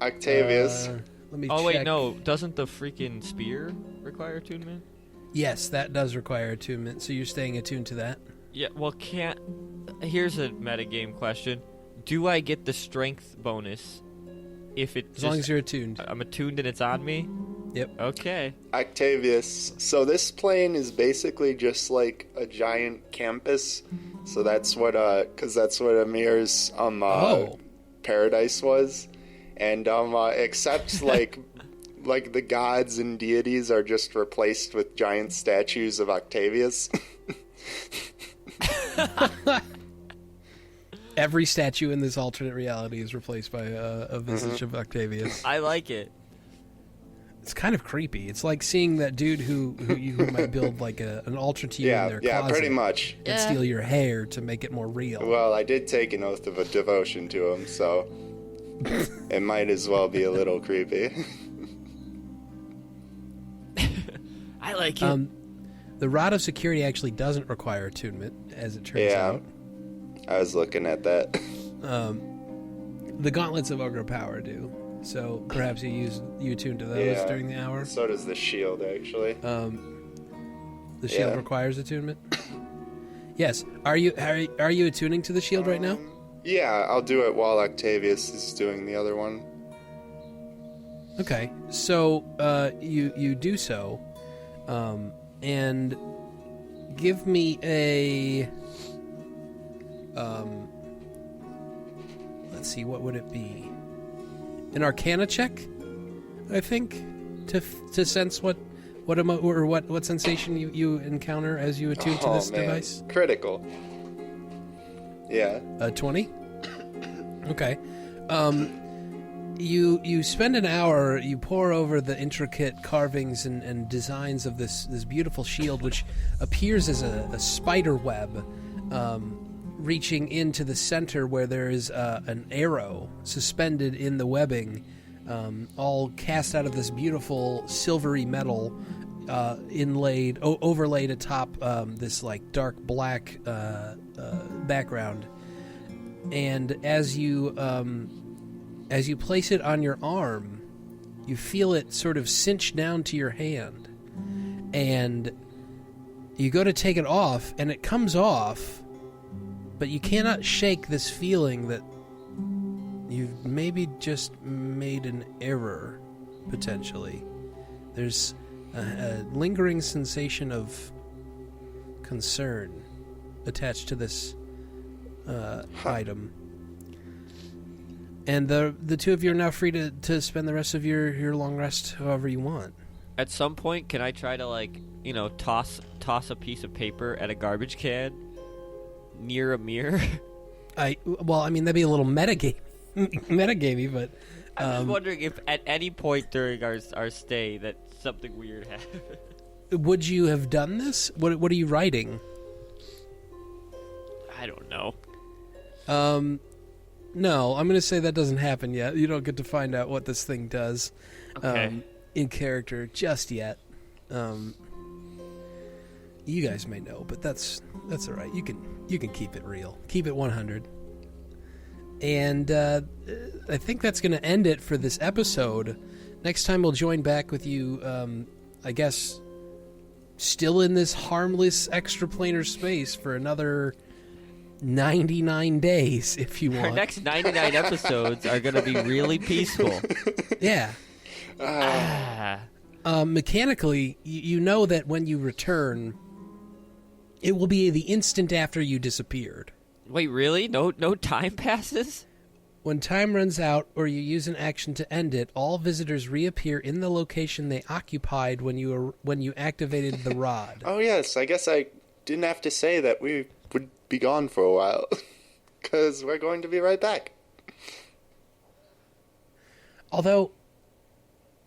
Octavius. Let me. Oh check. wait, no. Doesn't the freaking spear require attunement? Yes, that does require attunement. So you're staying attuned to that. Yeah. Well, can't. Here's a metagame question: do I get the strength bonus if it? As long as you're attuned. I'm attuned and it's on me. Yep. Okay. Octavius. So this plane is basically just like a giant campus. So that's what that's what Amir's Oh. paradise was. And except like the gods and deities are just replaced with giant statues of Octavius. Every statue in this alternate reality is replaced by a visage of Octavius. I like it. It's kind of creepy. It's like seeing that dude who might build like an altar to you in their yeah, closet pretty much. and steal your hair to make it more real. Well, I did take an oath of a devotion to him, so it might as well be a little creepy. I like it. The Rod of Security actually doesn't require attunement, as it turns Yeah. out. I was looking at that. The Gauntlets of Ogre Power do. So perhaps you attune to those Yeah. during the hour. So does the shield, actually. The shield Yeah. requires attunement. Yes. Are you attuning to the shield right now? Yeah, I'll do it while Octavius is doing the other one. Okay. So you do so, and give me a let's see, what would it be? An Arcana check, I think, to sense what sensation you encounter as you attune to this device. Critical. Yeah. 20. Okay. You spend an hour. You pore over the intricate carvings and designs of this beautiful shield, which appears as a spider web, reaching into the center where there is an arrow suspended in the webbing, all cast out of this beautiful silvery metal, overlaid atop this like dark black background. And as you place it on your arm, you feel it sort of cinch down to your hand, and you go to take it off, and it comes off. But you cannot shake this feeling that you've maybe just made an error, potentially. There's a lingering sensation of concern attached to this item. And the two of you are now free to spend the rest of your long rest however you want. At some point, can I try to, like, toss a piece of paper at a garbage can near a mirror? Well, I mean, that'd be a little metagamey, but I'm just wondering if at any point during our stay that something weird happened. would you have done this? What are you writing? I don't know. No, I'm going to say that doesn't happen yet. You don't get to find out what this thing does in character just yet. You guys may know, but that's all right. You can keep it real. Keep it 100. And I think that's going to end it for this episode. Next time we'll join back with you, I guess, still in this harmless extraplanar space for another 99 days, if you want. Our next 99 episodes are going to be really peaceful. Yeah. Mechanically, you know that when you return, it will be the instant after you disappeared. Wait, really? No time passes? When time runs out or you use an action to end it, all visitors reappear in the location they occupied when you activated the rod. Oh, yes. I guess I didn't have to say that we would be gone for a while. Because we're going to be right back. Although,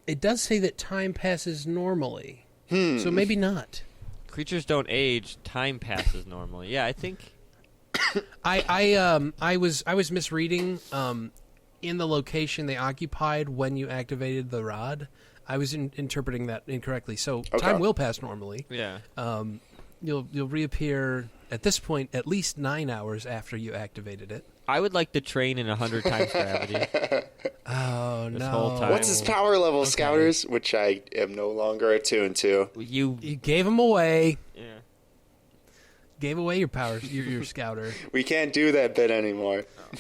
it does say that time passes normally. So maybe not. Creatures don't age. Time passes normally. Yeah, I think... I was misreading in the location they occupied when you activated the rod. I was interpreting that incorrectly. So time will pass normally. Yeah. You'll reappear at this point at least 9 hours after you activated it. I would like to train in 100 times gravity. Oh This no! whole time. What's his power level, Scouters? Which I am no longer attuned to. You gave him away. Yeah. Gave away your powers, your scouter. We can't do that bit anymore. Oh,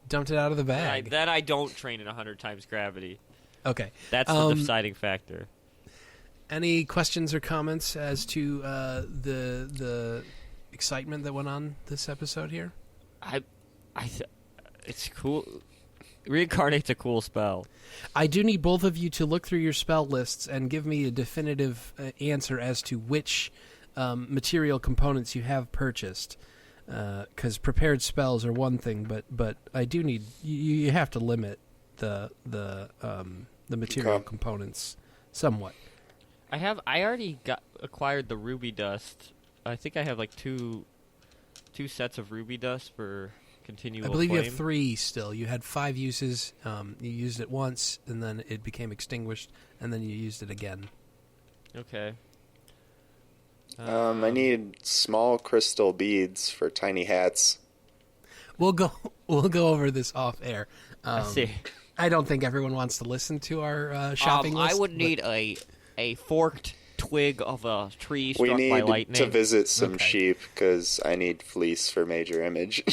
Dumped it out of the bag. Then I don't train in 100 times gravity. Okay. That's the deciding factor. Any questions or comments as to the excitement that went on this episode here? It's cool. Reincarnate's a cool spell. I do need both of you to look through your spell lists and give me a definitive answer as to which material components you have purchased. Because prepared spells are one thing, but I do need you have to limit the material components somewhat. I already acquired the ruby dust. I think I have like two sets of ruby dust for continual I believe flame. you have 3 still. You had 5 uses. You used it once, and then it became extinguished, and then you used it again. Okay. I need small crystal beads for tiny hats. We'll go over this off air. I see. I don't think everyone wants to listen to our shopping list. I would need a forked twig of a tree We struck by need lightning. to visit some sheep because I need fleece for major image.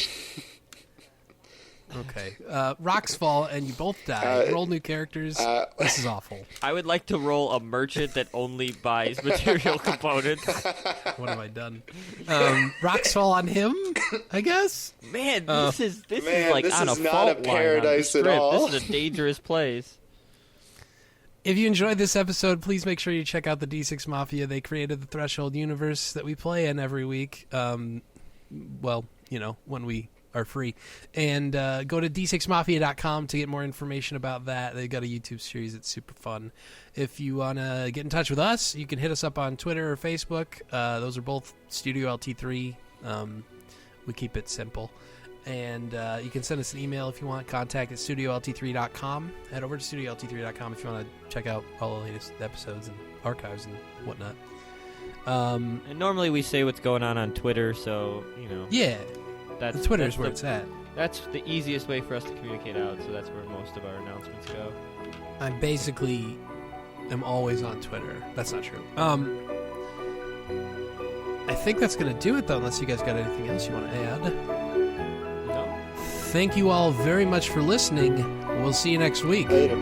Okay. Rocks fall and you both die. Roll new characters. This is awful. I would like to roll a merchant that only buys material components. What have I done? Rocks fall on him, I guess? Man, this is like this on is a not fault a line paradise on the at strip. all. This is a dangerous place. If you enjoyed this episode, please make sure you check out the D6 Mafia. They created the Threshold universe that we play in every week. Well, when we are free. And go to d6mafia.com to get more information about that. They've got a YouTube series that's super fun. If you want to get in touch with us, you can hit us up on Twitter or Facebook. Those are both Studio LT3. We keep it simple. And you can send us an email if you want. Contact at studiolt3.com. Head over to studiolt3.com if you want to check out all the latest episodes and archives and whatnot. And normally we say what's going on Twitter, so, Yeah. That's Twitter's where it's at. That's the easiest way for us to communicate out, so that's where most of our announcements go. I basically am always on Twitter. That's not true. I think that's going to do it, though, unless you guys got anything else you want to add. No? Thank you all very much for listening. We'll see you next week. Later.